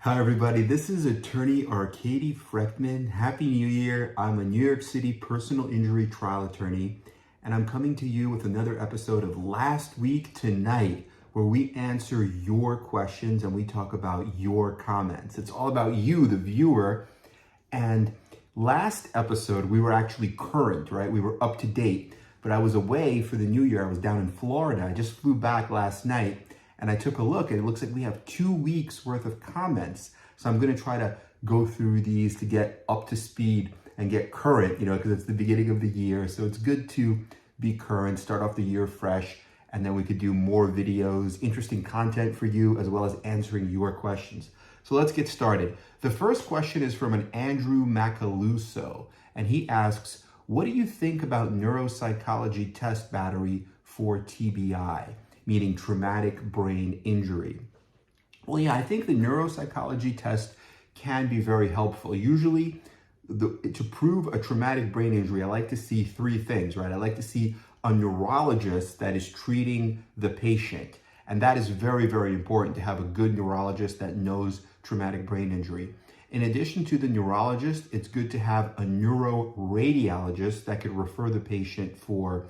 Hi everybody, this is attorney Arkady Frekhtman. Happy New Year. I'm a New York City personal injury trial attorney, and I'm coming to you with another episode of Last Week Tonight, where we answer your questions and we talk about your comments. It's all about you, the viewer. And last episode, we were actually current, right? We were up to date, but I was away for the New Year. I was down in Florida. I just flew back last night. And I took a look and it looks like we have 2 weeks worth of comments. So I'm going to try to go through these to get up to speed and get current, because it's the beginning of the year. So it's good to be current, start off the year fresh, and then we could do more videos, interesting content for you, as well as answering your questions. So let's get started. The first question is from an Andrew Macaluso, and he asks, what do you think about neuropsychology test battery for TBI? Meaning traumatic brain injury? Well, yeah, I think the neuropsychology test can be very helpful. Usually, to prove a traumatic brain injury, I like to see 3 things, right? I like to see a neurologist that is treating the patient. And that is very, very important to have a good neurologist that knows traumatic brain injury. In addition to the neurologist, it's good to have a neuroradiologist that could refer the patient for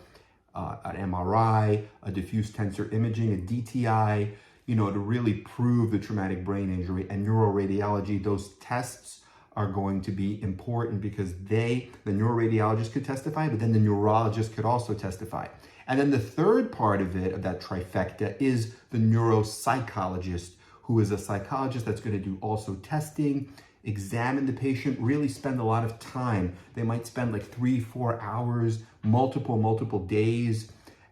an MRI, a diffuse tensor imaging, a DTI, to really prove the traumatic brain injury. And neuroradiology, those tests are going to be important because the neuroradiologist could testify, but then the neurologist could also testify. And then the third part of that trifecta, is the neuropsychologist, who is a psychologist that's going to do also testing, examine the patient, really spend a lot of time. They might spend like 3-4 hours, multiple days,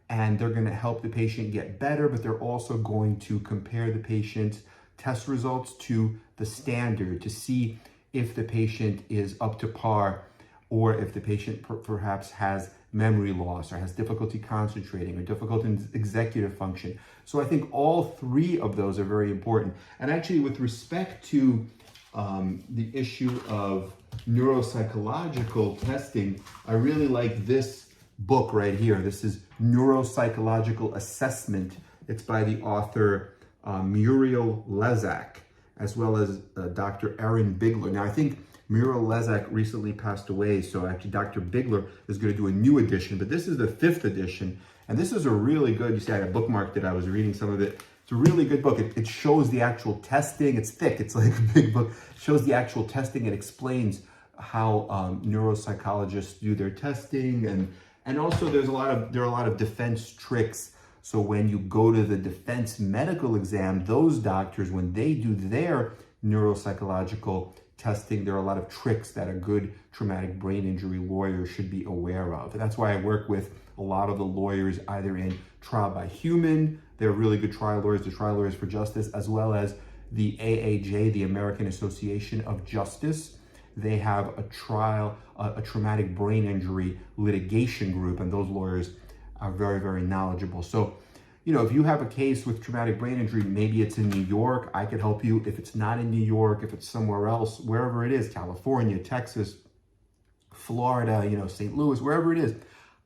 and they're going to help the patient get better, but they're also going to compare the patient's test results to the standard to see if the patient is up to par, or if the patient perhaps has memory loss or has difficulty concentrating or difficulty in executive function. So I think all 3 of those are very important. And actually, with respect to the issue of neuropsychological testing, I really like this book right here. This is Neuropsychological Assessment. It's by the author Muriel Lezak, as well as Dr. Erin Bigler. Now, I think Muriel Lezak recently passed away, so actually Dr. Bigler is going to do a new edition, but this is the 5th edition, and this is a really good, you see I had bookmarked it, I was reading some of it. It's a really good book. It shows the actual testing. It's thick. It's like a big book. It shows the actual testing. It explains how neuropsychologists do their testing, and also there are a lot of defense tricks. So when you go to the defense medical exam, those doctors, when they do their neuropsychological testing, there are a lot of tricks that a good traumatic brain injury lawyer should be aware of. And that's why I work with a lot of the lawyers either in trial by human, they're really good trial lawyers, the Trial Lawyers for Justice, as well as the AAJ, the American Association of Justice. They have a traumatic brain injury litigation group, and those lawyers are very, very knowledgeable. So, if you have a case with traumatic brain injury, maybe it's in New York, I could help you. If it's not in New York, if it's somewhere else, wherever it is, California, Texas, Florida, St. Louis, wherever it is,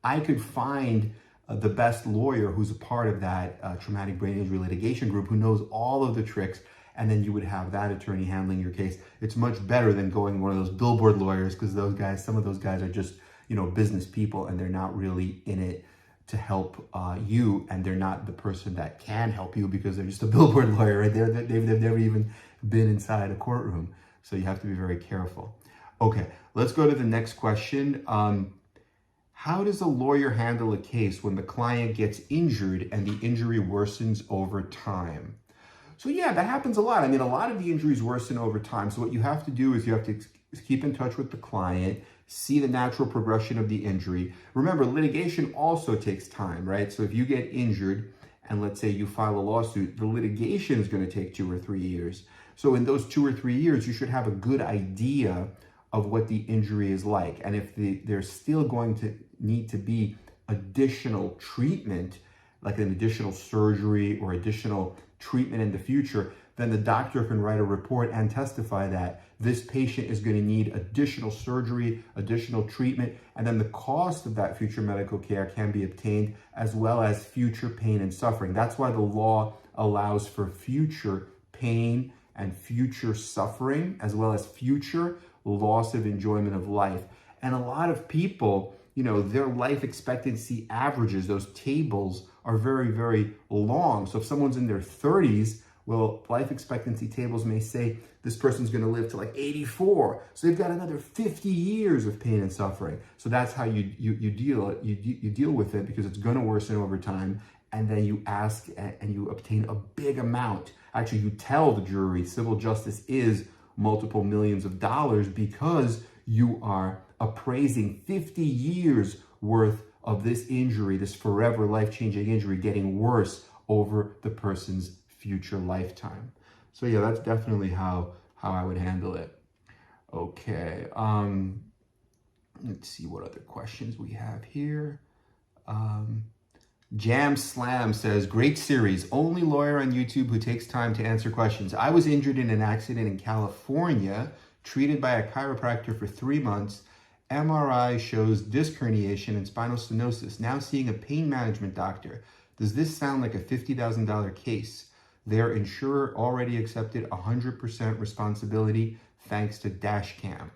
I could find the best lawyer who's a part of that traumatic brain injury litigation group, who knows all of the tricks, and then you would have that attorney handling your case. It's much better than going one of those billboard lawyers, because some of those guys are just, business people, and they're not really in it to help you, and they're not the person that can help you because they're just a billboard lawyer, right? They've never even been inside a courtroom. So you have to be very careful. Okay, let's go to the next question. How does a lawyer handle a case when the client gets injured and the injury worsens over time? So yeah, that happens a lot. I mean, a lot of the injuries worsen over time. So what you have to do is you have to keep in touch with the client, see the natural progression of the injury. Remember, litigation also takes time, right? So if you get injured and let's say you file a lawsuit, the litigation is going to take 2 or 3 years. So in those 2 or 3 years, you should have a good idea of what the injury is like. And if there's still going to need to be additional treatment, like an additional surgery or additional treatment in the future, then the doctor can write a report and testify that this patient is going to need additional surgery, additional treatment, and then the cost of that future medical care can be obtained, as well as future pain and suffering. That's why the law allows for future pain and future suffering, as well as future loss of enjoyment of life. And a lot of people, their life expectancy averages, those tables are very, very long. So if someone's in their 30s, well, life expectancy tables may say this person's going to live to like 84. So they've got another 50 years of pain and suffering. So that's how you deal with it, because it's going to worsen over time. And then you ask and you obtain a big amount. Actually, you tell the jury civil justice is multiple millions of dollars, because you are appraising 50 years worth of this injury, this forever life-changing injury, getting worse over the person's future lifetime. So yeah, that's definitely how I would handle it. Okay, let's see what other questions we have here. Jam Slam says, great series, only lawyer on YouTube who takes time to answer questions. I was injured in an accident in California, treated by a chiropractor for 3 months. MRI shows disc herniation and spinal stenosis. Now seeing a pain management doctor. Does this sound like a $50,000 case? Their insurer already accepted 100% responsibility thanks to Dashcam.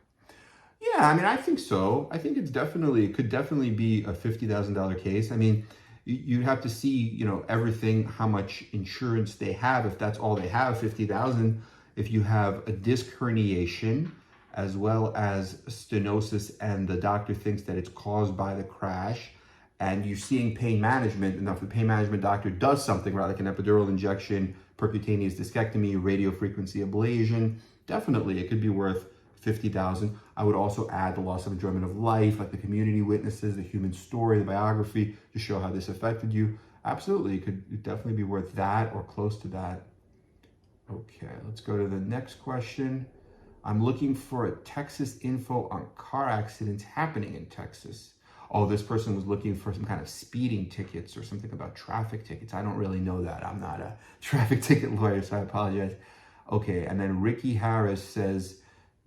Yeah, I mean, I think so. I think it could definitely be a $50,000 case. I mean, you'd have to see, everything, how much insurance they have. If that's all they have, 50,000. If you have a disc herniation as well as stenosis, and the doctor thinks that it's caused by the crash, and you're seeing pain management, and if the pain management doctor does something, right, like an epidural injection, percutaneous discectomy, radiofrequency ablation, definitely it could be worth 50,000. I would also add the loss of enjoyment of life, like the community witnesses, the human story, the biography, to show how this affected you. Absolutely, it could definitely be worth that or close to that. Okay, let's go to the next question. I'm looking for a Texas info on car accidents happening in Texas. Oh, this person was looking for some kind of speeding tickets or something about traffic tickets. I don't really know that. I'm not a traffic ticket lawyer, so I apologize. Okay, and then Ricky Harris says,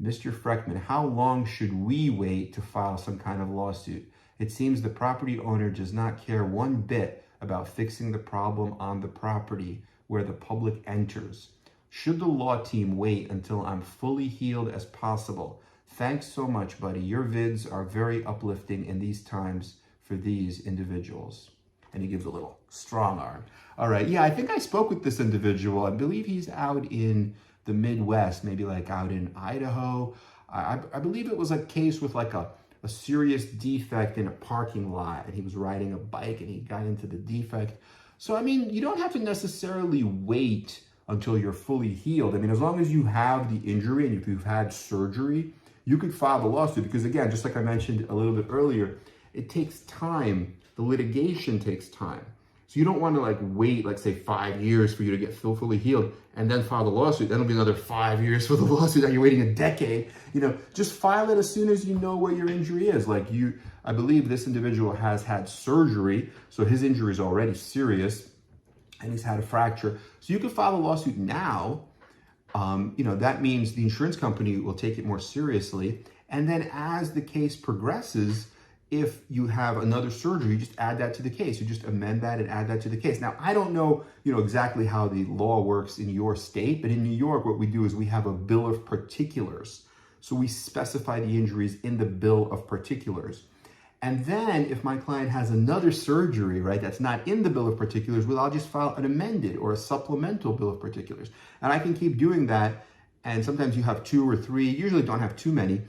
Mr. Frekhtman, how long should we wait to file some kind of lawsuit? It seems the property owner does not care one bit about fixing the problem on the property where the public enters. Should the law team wait until I'm fully healed as possible? Thanks so much, buddy. Your vids are very uplifting in these times for these individuals. And he gives a little strong arm. All right, yeah, I think I spoke with this individual. I believe he's out in the Midwest, maybe like out in Idaho. I believe it was a case with like a serious defect in a parking lot, and he was riding a bike and he got into the defect. So, I mean, you don't have to necessarily wait until you're fully healed. I mean, as long as you have the injury and if you've had surgery, you could file the lawsuit, because again, just like I mentioned a little bit earlier, it takes time. The litigation takes time. So you don't want to like wait, like say 5 years for you to get fully healed and then file the lawsuit. Then it'll be another 5 years for the lawsuit. Now you're waiting a decade. Just file it as soon as you know what your injury is. Like I believe this individual has had surgery, so his injury is already serious, and he's had a fracture. So you can file a lawsuit now. That means the insurance company will take it more seriously. And then as the case progresses, if you have another surgery, you just add that to the case. You just amend that and add that to the case. Now, I don't know, exactly how the law works in your state, but in New York, what we do is we have a bill of particulars. So we specify the injuries in the bill of particulars. And then if my client has another surgery, right, that's not in the bill of particulars, well, I'll just file an amended or a supplemental bill of particulars. And I can keep doing that. And sometimes you have 2 or 3, usually don't have too many.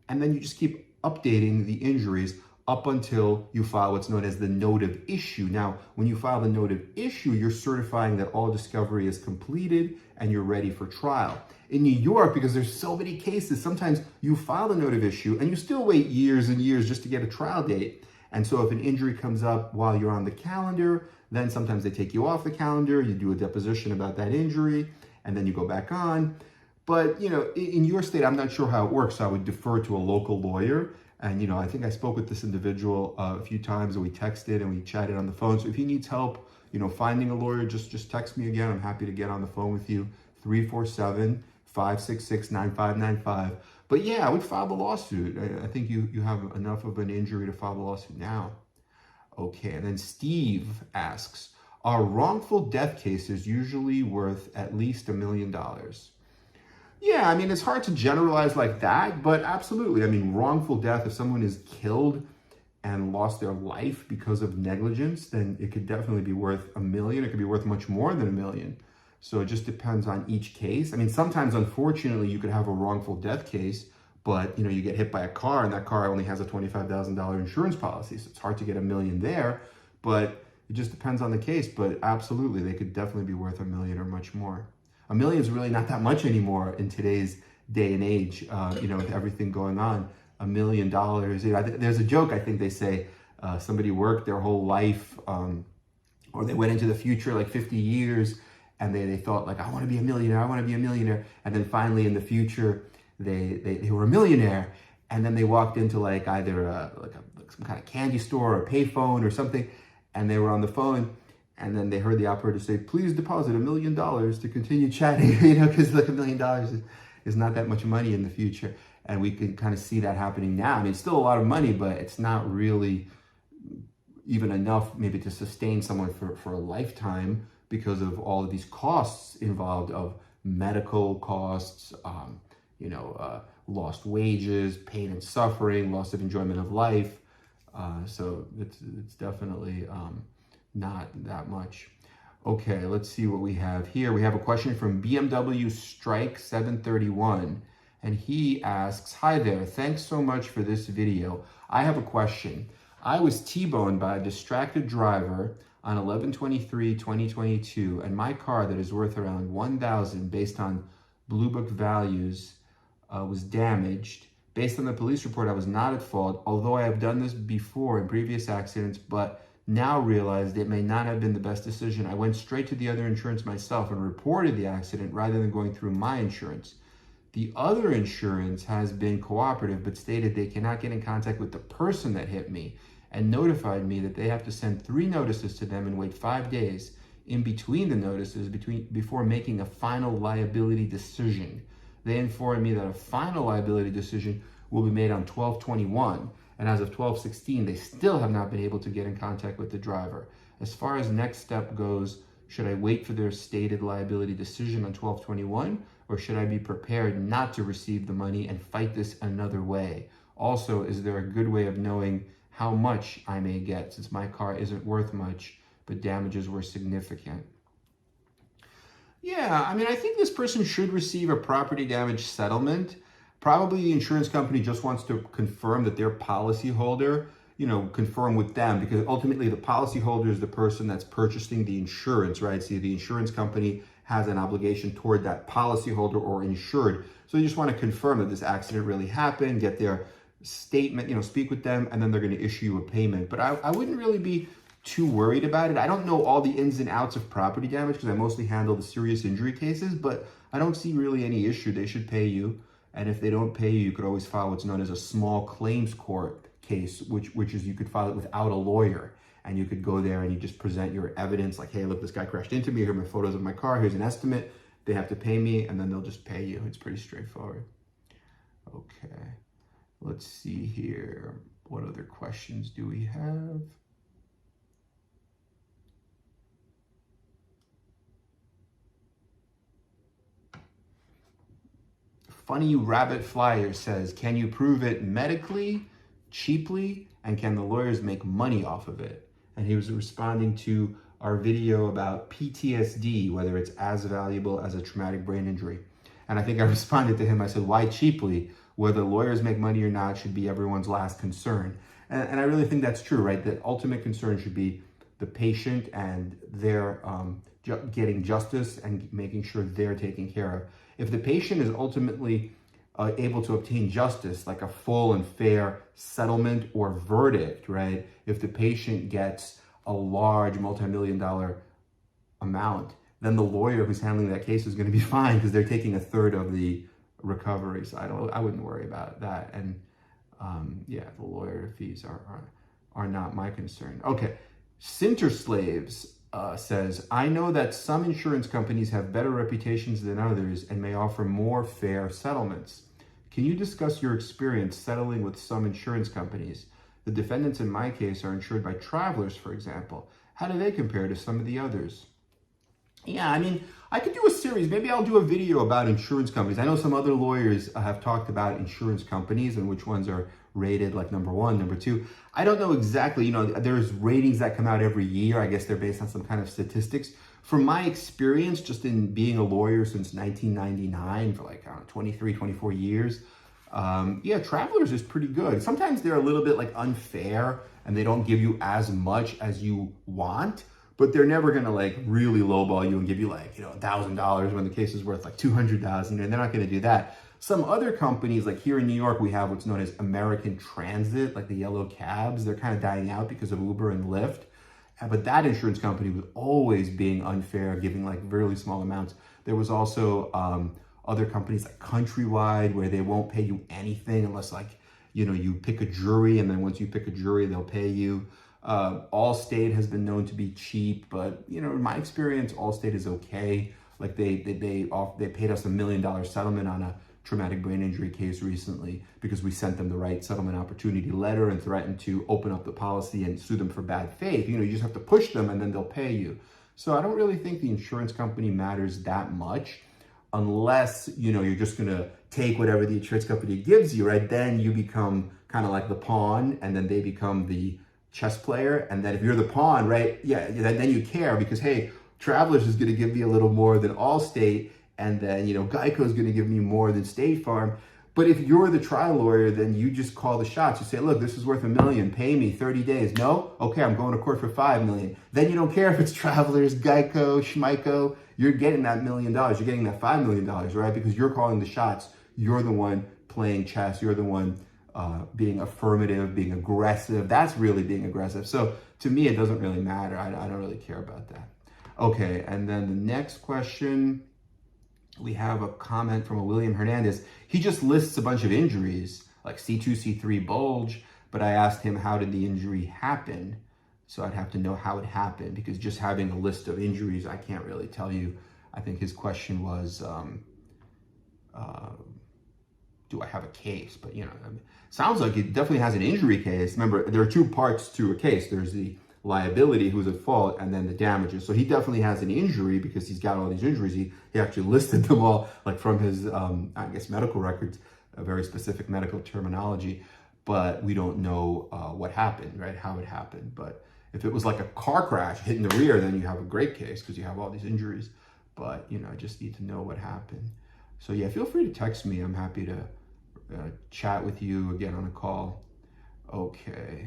And then you just keep updating the injuries up until you file what's known as the note of issue. Now, when you file the note of issue, you're certifying that all discovery is completed and you're ready for trial. In New York, because there's so many cases, sometimes you file the note of issue and you still wait years and years just to get a trial date. And so if an injury comes up while you're on the calendar, then sometimes they take you off the calendar, you do a deposition about that injury, and then you go back on. But, in your state, I'm not sure how it works, so I would defer to a local lawyer. And, I think I spoke with this individual a few times, and we texted and we chatted on the phone. So if he needs help, finding a lawyer, just text me again. I'm happy to get on the phone with you, 347-566-9595. But yeah, I would file the lawsuit. I think you have enough of an injury to file the lawsuit now. Okay, and then Steve asks, are wrongful death cases usually worth at least $1 million? Yeah, I mean, it's hard to generalize like that, but absolutely. I mean, wrongful death, if someone is killed and lost their life because of negligence, then it could definitely be worth $1 million. It could be worth much more than $1 million. So it just depends on each case. I mean, sometimes, unfortunately, you could have a wrongful death case, but you get hit by a car and that car only has a $25,000 insurance policy. So it's hard to get $1 million there, but it just depends on the case. But absolutely, they could definitely be worth $1 million or much more. $1 million is really not that much anymore in today's day and age, with everything going on. $1 million, there's a joke, I think they say, somebody worked their whole life, or they went into the future like 50 years, and they thought like, I want to be a millionaire, and then finally in the future, they were a millionaire, and then they walked into like either some kind of candy store or a payphone or something, and they were on the phone, and then they heard the operator say, please deposit $1 million to continue chatting, because like $1 million is not that much money in the future. And we can kind of see that happening now. I mean, it's still a lot of money, but it's not really even enough maybe to sustain someone for a lifetime because of all of these costs involved of medical costs, lost wages, pain and suffering, loss of enjoyment of life. So it's definitely not that much. Okay, let's see what we have here. We have a question from BMW Strike 731. And he asks, hi there, thanks so much for this video. I have a question. I was T-boned by a distracted driver on 11/23/2022, and my car that is worth around $1,000 based on Blue Book values was damaged. Based on the police report, I was not at fault, although I have done this before in previous accidents, but now realized it may not have been the best decision. I went straight to the other insurance myself and reported the accident rather than going through my insurance. The other insurance has been cooperative, but stated they cannot get in contact with the person that hit me and notified me that they have to send 3 notices to them and wait 5 days in between the notices before making a final liability decision. They informed me that a final liability decision will be made on 12/21, and as of 12/16, they still have not been able to get in contact with the driver. As far as next step goes, should I wait for their stated liability decision on 12/21, or should I be prepared not to receive the money and fight this another way? Also, is there a good way of knowing how much I may get, since my car isn't worth much, but damages were significant? Yeah, I mean, I think this person should receive a property damage settlement. Probably the insurance company just wants to confirm that their policyholder, confirm with them, because ultimately the policyholder is the person that's purchasing the insurance, right? See, the insurance company has an obligation toward that policyholder or insured. So they just want to confirm that this accident really happened, get their statement, speak with them, and then they're going to issue you a payment. But I wouldn't really be too worried about it. I don't know all the ins and outs of property damage because I mostly handle the serious injury cases, but I don't see really any issue. They should pay you. And if they don't pay you, you could always file what's known as a small claims court case, which is you could file it without a lawyer. And you could go there and you just present your evidence like, hey, look, this guy crashed into me. Here are my photos of my car. Here's an estimate. They have to pay me, and then they'll just pay you. It's pretty straightforward. Okay, let's see here. What other questions do we have? Funny Rabbit Flyer says, can you prove it medically, cheaply, and can the lawyers make money off of it? And he was responding to our video about PTSD, whether it's as valuable as a traumatic brain injury. And I think I responded to him, I said, why cheaply? Whether lawyers make money or not should be everyone's last concern. And I really think that's true, right? The ultimate concern should be the patient and their getting justice and making sure they're taken care of. If the patient is ultimately able to obtain justice, like a full and fair settlement or verdict, right? If the patient gets a large multi-million-dollar amount, then the lawyer who's handling that case is going to be fine because they're taking 1/3 of the recovery. So I wouldn't worry about that. And yeah, the lawyer fees are not my concern. Okay, Sinter Slaves says, I know that some insurance companies have better reputations than others and may offer more fair settlements. Can you discuss your experience settling with some insurance companies? The defendants in my case are insured by Travelers, for example. How do they compare to some of the others? Yeah, I mean, I could do a series. Maybe I'll do a video about insurance companies. I know some other lawyers have talked about insurance companies and which ones are rated like number one, number two. I don't know exactly, there's ratings that come out every year. I guess they're based on some kind of statistics. From my experience, just in being a lawyer since 1999 for like, I don't know, 23, 24 years, yeah, Travelers is pretty good. Sometimes they're a little bit like unfair and they don't give you as much as you want, but they're never gonna like really lowball you and give you like, $1,000 when the case is worth like 200,000, and they're not gonna do that. Some other companies, like here in New York, we have what's known as American Transit, like the yellow cabs. They're kind of dying out because of Uber and Lyft. But that insurance company was always being unfair, giving like really small amounts. There was also other companies like Countrywide, where they won't pay you anything unless like, you pick a jury, and then once you pick a jury, they'll pay you. Allstate has been known to be cheap, but in my experience, Allstate is okay. Like they paid us $1 million settlement on a traumatic brain injury case recently because we sent them the right settlement opportunity letter and threatened to open up the policy and sue them for bad faith. You just have to push them and then they'll pay you. So I don't really think the insurance company matters that much unless, you're just gonna take whatever the insurance company gives you, right? Then you become kind of like the pawn, and then they become the chess player. And then if you're the pawn, right? Yeah, then you care because, hey, Travelers is gonna give me a little more than Allstate, and then, Geico is going to give me more than State Farm. But if you're the trial lawyer, then you just call the shots. You say, look, this is worth $1 million. Pay me 30 days. No? Okay, I'm going to court for $5 million. Then you don't care if it's Travelers, Geico, Schmeico. You're getting that $1 million. You're getting that $5 million, right? Because you're calling the shots. You're the one playing chess. You're the one being affirmative, being aggressive. That's really being aggressive. So to me, it doesn't really matter. I don't really care about that. Okay, and then the next question. We have a comment from a William Hernandez. He just lists a bunch of injuries like C2, C3 bulge, but I asked him, how did the injury happen? So I'd have to know how it happened, because just having a list of injuries, I can't really tell you. I think his question was, do I have a case? But, sounds like it definitely has an injury case. Remember, there are two parts to a case. There's the liability, who's at fault, and then the damages. So he definitely has an injury because he's got all these injuries. He actually listed them all, like from his, I guess, medical records, a very specific medical terminology, but we don't know what happened, right? How it happened. But if it was like a car crash hit in the rear, then you have a great case because you have all these injuries. But, I just need to know what happened. So yeah, feel free to text me. I'm happy to chat with you again on a call. Okay.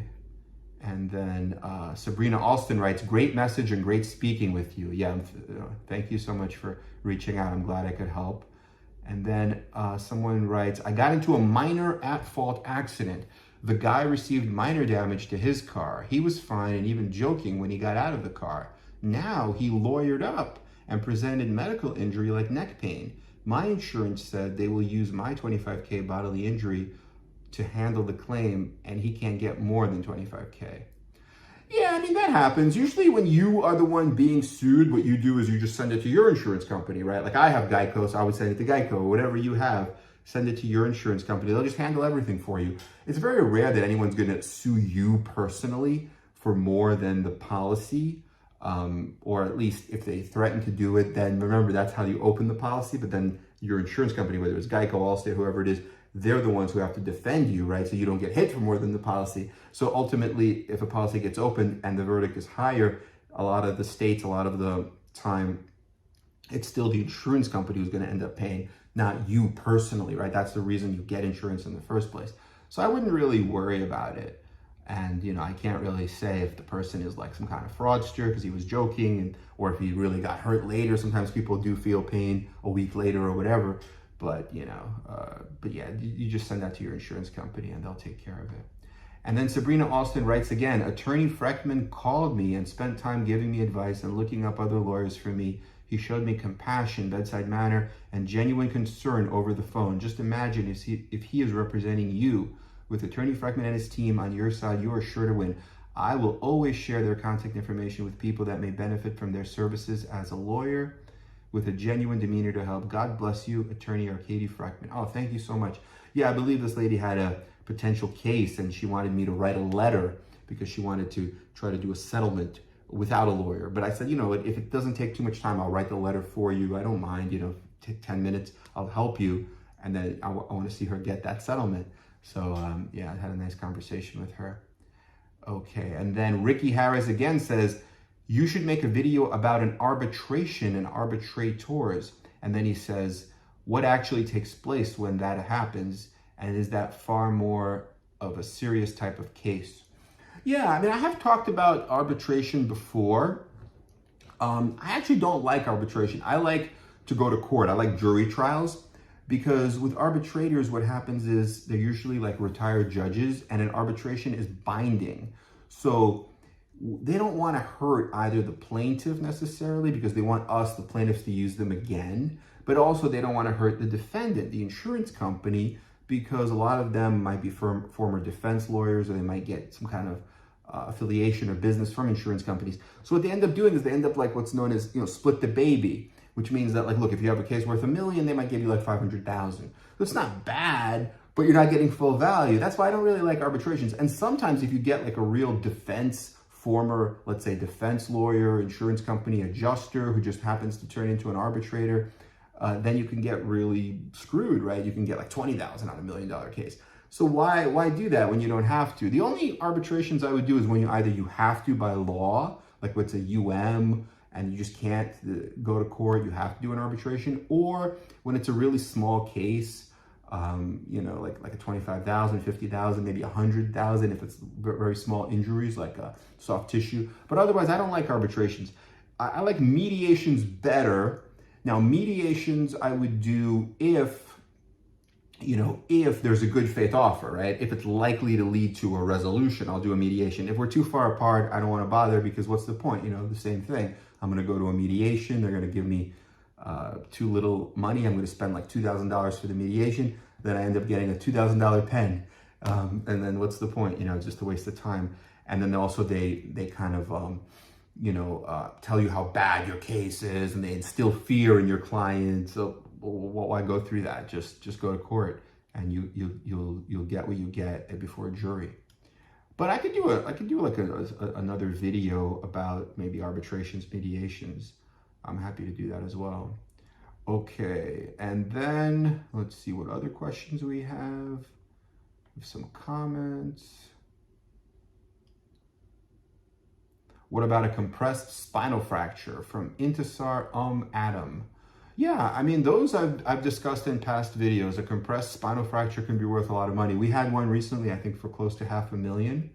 And then Sabrina Alston writes, great message and great speaking with you. Yeah, thank you so much for reaching out. I'm glad I could help. And then someone writes, I got into a minor at-fault accident. The guy received minor damage to his car. He was fine and even joking when he got out of the car. Now he lawyered up and presented medical injury like neck pain. My insurance said they will use my $25K bodily injury to handle the claim, and he can't get more than $25K. Yeah, I mean, that happens. Usually when you are the one being sued, what you do is you just send it to your insurance company, right? Like I have Geico, so I would send it to Geico, or whatever you have, send it to your insurance company. They'll just handle everything for you. It's very rare that anyone's gonna sue you personally for more than the policy, or at least if they threaten to do it, then remember, that's how you open the policy, but then your insurance company, whether it's Geico, Allstate, whoever it is, they're the ones who have to defend you, right? So you don't get hit for more than the policy. So ultimately, if a policy gets opened and the verdict is higher, a lot of the states, a lot of the time, it's still the insurance company who's gonna end up paying, not you personally, right? That's the reason you get insurance in the first place. So I wouldn't really worry about it. And, I can't really say if the person is like some kind of fraudster because he was joking, or if he really got hurt later. Sometimes people do feel pain a week later or whatever. But, but yeah, you just send that to your insurance company and they'll take care of it. And then Sabrina Alston writes again, Attorney Frekhtman called me and spent time giving me advice and looking up other lawyers for me. He showed me compassion, bedside manner, and genuine concern over the phone. Just imagine if he is representing you. With Attorney Frekhtman and his team on your side, you are sure to win. I will always share their contact information with people that may benefit from their services as a lawyer, with a genuine demeanor to help. God bless you, Attorney Arkady Frekhtman. Oh, thank you so much. Yeah, I believe this lady had a potential case and she wanted me to write a letter because she wanted to try to do a settlement without a lawyer. But I said, you know, if it doesn't take too much time, I'll write the letter for you. I don't mind, you know, take 10 minutes, I'll help you. And then I want to see her get that settlement. So yeah, I had a nice conversation with her. Okay, and then Ricky Harris again says, you should make a video about an arbitration and arbitrators. And then he says, what actually takes place when that happens? And is that far more of a serious type of case? Yeah, I mean, I have talked about arbitration before. I actually don't like arbitration. I like to go to court. I like jury trials because with arbitrators, what happens is they're usually like retired judges and an arbitration is binding. So they don't want to hurt either the plaintiff necessarily because they want us, the plaintiffs, to use them again, but also they don't want to hurt the defendant, the insurance company, because a lot of them might be former defense lawyers or they might get some kind of affiliation or business from insurance companies. So what they end up doing is they end up like what's known as, you know, split the baby, which means that like, look, if you have a case worth $1 million, they might give you like 500,000. So it's not bad, but you're not getting full value. That's why I don't really like arbitrations. And sometimes if you get like a real defense, former, let's say defense lawyer, insurance company adjuster who just happens to turn into an arbitrator, then you can get really screwed, right? You can get like 20,000 on $1 million case. So why do that when you don't have to? The only arbitrations I would do is when you either you have to by law, like what's a UM, and you just can't go to court, you have to do an arbitration, or when it's a really small case, you know, like a 25,000, 50,000, maybe 100,000 if it's very small injuries like soft tissue. But otherwise, I don't like arbitrations. I like mediations better. Now, mediations I would do if, you know, if there's a good faith offer, right? If it's likely to lead to a resolution, I'll do a mediation. If we're too far apart, I don't want to bother because what's the point? You know, the same thing. I'm going to go to a mediation. They're going to give me too little money. I'm going to spend like $2,000 for the mediation. Then I end up getting a $2,000 pen. And then what's the point? You know, it's just a waste of time. And then also they kind of, you know, tell you how bad your case is and they instill fear in your client. So why go through that? Just go to court and you'll get what you get before a jury. But I could do like another video about maybe arbitrations, mediations. I'm happy to do that as well. Okay, and then let's see what other questions we have. Some comments. What about a compressed spinal fracture from Intisar Adam? Yeah, I mean, those I've discussed in past videos. A compressed spinal fracture can be worth a lot of money. We had one recently, I think, for close to $500,000.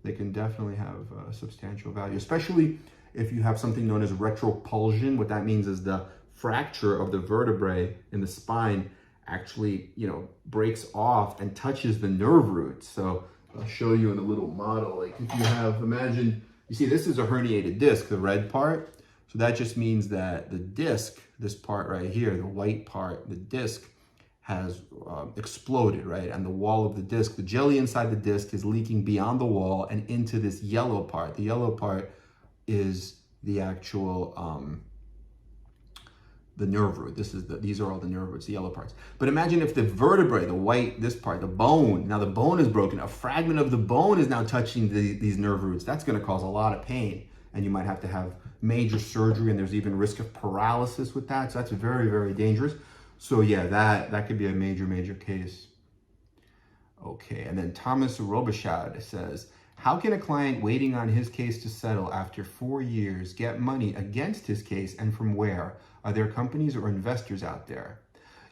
They can definitely have substantial value, especially if you have something known as retropulsion. What that means is the fracture of the vertebrae in the spine actually, you know, breaks off and touches the nerve roots. So I'll show you in a little model. Like if you have, imagine, you see this is a herniated disc, the red part. So that just means that the disc, this part right here, the white part, the disc has exploded, right? And the wall of the disc, the jelly inside the disc is leaking beyond the wall and into this yellow part. The yellow part is the actual, the nerve root. These are all the nerve roots, the yellow parts. But imagine if the vertebrae, the white, this part, the bone, now the bone is broken. A fragment of the bone is now touching these nerve roots. That's gonna cause a lot of pain. And you might have to have major surgery, and there's even risk of paralysis with that. So that's very, very dangerous. So yeah, that could be a major case. Okay, and then Thomas Robichaud says, how can a client waiting on his case to settle after 4 years get money against his case, and from where? Are there companies or investors out there?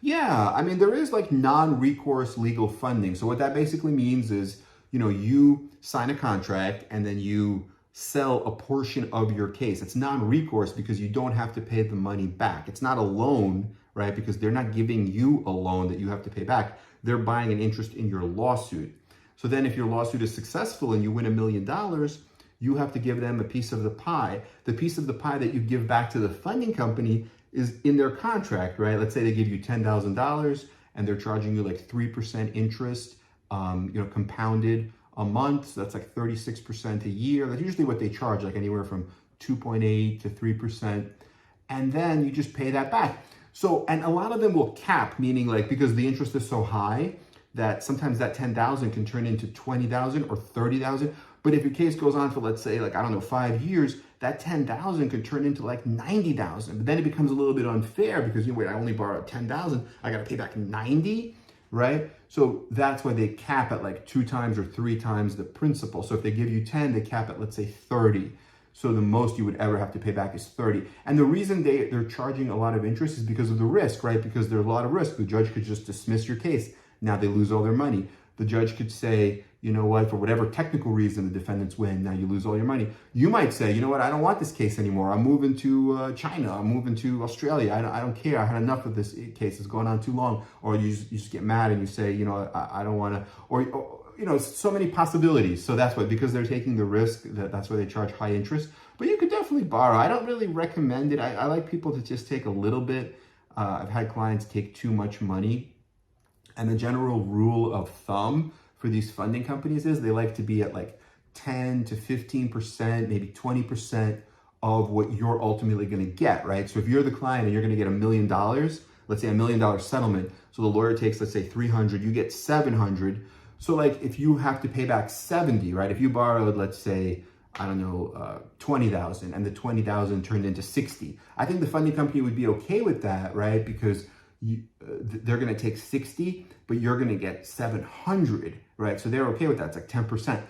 Yeah, I mean, there is like non-recourse legal funding. So what that basically means is, you know, you sign a contract and then you sell a portion of your case. It's non-recourse because you don't have to pay the money back. It's not a loan, right? Because they're not giving you a loan that you have to pay back. They're buying an interest in your lawsuit. So then if your lawsuit is successful and you win $1 million, you have to give them a piece of the pie. The piece of the pie that you give back to the funding company is in their contract, right? Let's say they give you $10,000 and they're charging you like 3% interest, you know, compounded a month. So that's like 36% a year. That's usually what they charge, like anywhere from 2.8 to 3%. And then you just pay that back. So, and a lot of them will cap, meaning like, because the interest is so high that sometimes that 10,000 can turn into 20,000 or 30,000. But if your case goes on for, let's say, like, I don't know, 5 years, that 10,000 could turn into like 90,000. But then it becomes a little bit unfair because, wait, I only borrowed 10,000, I got to pay back 90, right? So that's why they cap at like 2 times or 3 times the principal. So if they give you 10, they cap at, let's say, 30. So the most you would ever have to pay back is 30. And the reason they're charging a lot of interest is because of the risk, right? Because there's a lot of risk. The judge could just dismiss your case. Now they lose all their money. The judge could say, you know what, for whatever technical reason the defendants win, now you lose all your money. You might say, you know what, I don't want this case anymore. I'm moving to China. I'm moving to Australia. I don't care. I had enough of this case. It's going on too long. Or you just get mad and you say, you know, I don't want to, or you know, so many possibilities. So that's why, because they're taking the risk, that's why they charge high interest. But you could definitely borrow. I don't really recommend it. I like people to just take a little bit. I've had clients take too much money. And the general rule of thumb for these funding companies is they like to be at like 10 to 15%, maybe 20% of what you're ultimately going to get, right? So if you're the client and you're going to get $1 million, let's say $1 million settlement. So the lawyer takes, let's say 300, you get 700. So like if you have to pay back 70, right? If you borrowed, let's say, I don't know, 20,000 and the 20,000 turned into 60. I think the funding company would be okay with that, right? Because they're going to take 60, but you're going to get 700, right? So they're okay with that. It's like 10%.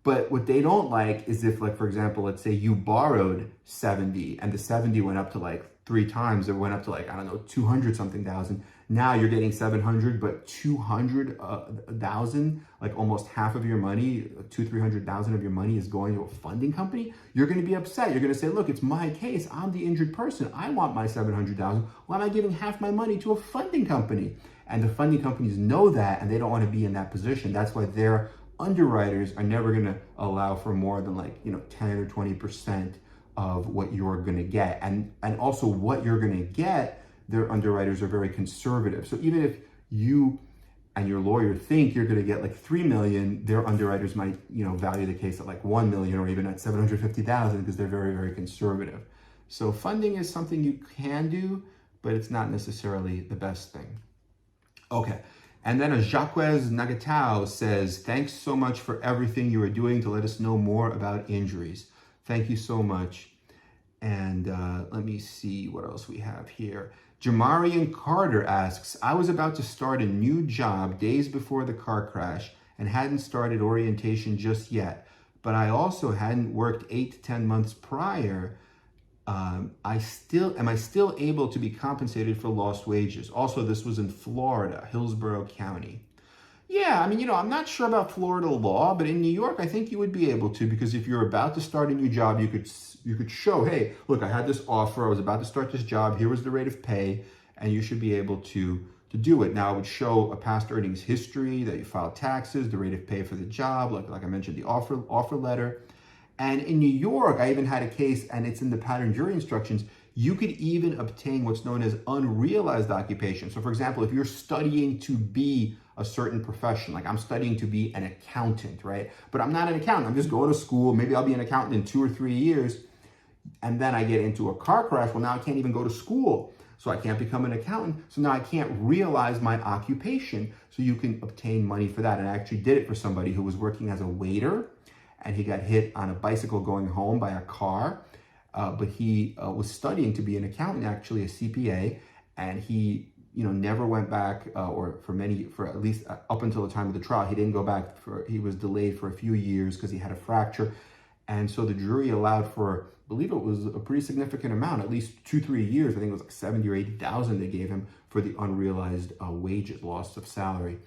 But what they don't like is if, like, for example, let's say you borrowed 70 and the 70 went up to like 3 times. It went up to like, I don't know, 200 something thousand. Now you're getting 700, but 200,000, like almost half of your money, 300,000 of your money is going to a funding company. You're going to be upset. You're going to say, look, it's my case. I'm the injured person. I want my 700,000. Why am I giving half my money to a funding company? And the funding companies know that, and they don't want to be in that position. That's why their underwriters are never going to allow for more than like, you know, 10 or 20% of what you're going to get. And also what you're going to get, their underwriters are very conservative. So even if you and your lawyer think you're going to get like 3 million, their underwriters might, you know, value the case at like 1 million or even at 750,000 because they're very, very conservative. So funding is something you can do, but it's not necessarily the best thing. Okay. And then a Jacques Nagatao says, thanks so much for everything you are doing to let us know more about injuries. Thank you so much. And let me see what else we have here. Jamarian Carter asks, I was about to start a new job days before the car crash and hadn't started orientation just yet, but I also hadn't worked 8 to 10 months prior. Am I still able to be compensated for lost wages? Also, this was in Florida, Hillsborough County. Yeah, I mean, you know, I'm not sure about Florida law, but in New York, I think you would be able to, because if you're about to start a new job, you could show, hey, look, I had this offer, I was about to start this job, here was the rate of pay, and you should be able to do it. Now, it would show a past earnings history, that you filed taxes, the rate of pay for the job, like I mentioned, the offer letter. And in New York, I even had a case, and it's in the pattern jury instructions, you could even obtain what's known as unrealized occupation. So for example, if you're studying to be a certain profession, like I'm studying to be an accountant, right? But I'm not an accountant, I'm just going to school, maybe I'll be an accountant in 2 or 3 years, and then I get into a car crash, well now I can't even go to school, so I can't become an accountant, so now I can't realize my occupation, so you can obtain money for that. And I actually did it for somebody who was working as a waiter, and he got hit on a bicycle going home by a car, but he was studying to be an accountant, actually a CPA, and he, you know, never went back, or for at least up until the time of the trial, he didn't go back. He was delayed for a few years because he had a fracture, and so the jury allowed for, I believe it was a pretty significant amount, at least 2-3 years. I think it was like 70 or 80,000 they gave him for the unrealized wages, loss of salary.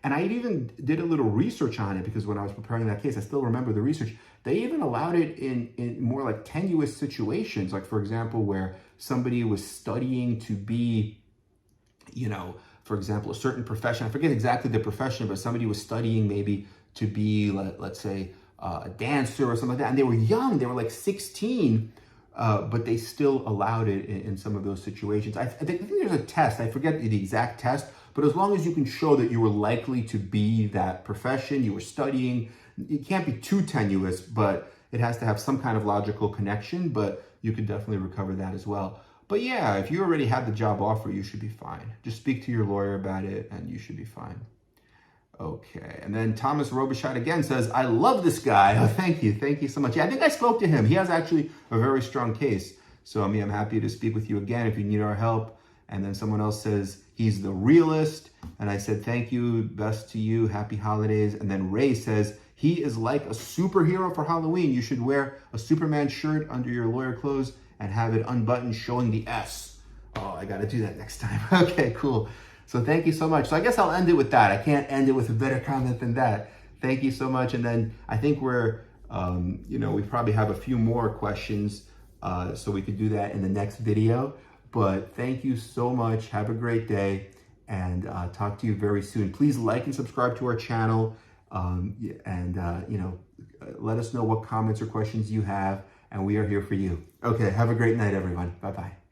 And I even did a little research on it because when I was preparing that case, I still remember the research. They even allowed it in more like tenuous situations. Like, for example, where somebody was studying to be, you know, for example, a certain profession. I forget exactly the profession, but somebody was studying maybe to be, let's say, a dancer or something like that. And they were young. They were like 16, but they still allowed it in some of those situations. I think there's a test. I forget the exact test. But as long as you can show that you were likely to be that profession, you were studying, it can't be too tenuous, but it has to have some kind of logical connection, but you could definitely recover that as well. But yeah, if you already have the job offer, you should be fine. Just speak to your lawyer about it and you should be fine. Okay, and then Thomas Robichaud again says, I love this guy. Oh, thank you so much. Yeah, I think I spoke to him. He has actually a very strong case. So I mean, I'm happy to speak with you again if you need our help. And then someone else says, he's the realist. And I said, thank you, best to you, happy holidays. And then Ray says, he is like a superhero for Halloween. You should wear a Superman shirt under your lawyer clothes and have it unbuttoned showing the S. Oh, I gotta do that next time. Okay, cool. So thank you so much. So I guess I'll end it with that. I can't end it with a better comment than that. Thank you so much. And then I think we're, we probably have a few more questions, so we could do that in the next video. But thank you so much. Have a great day, and talk to you very soon. Please like and subscribe to our channel, let us know what comments or questions you have, and we are here for you. Okay, have a great night, everyone. Bye-bye.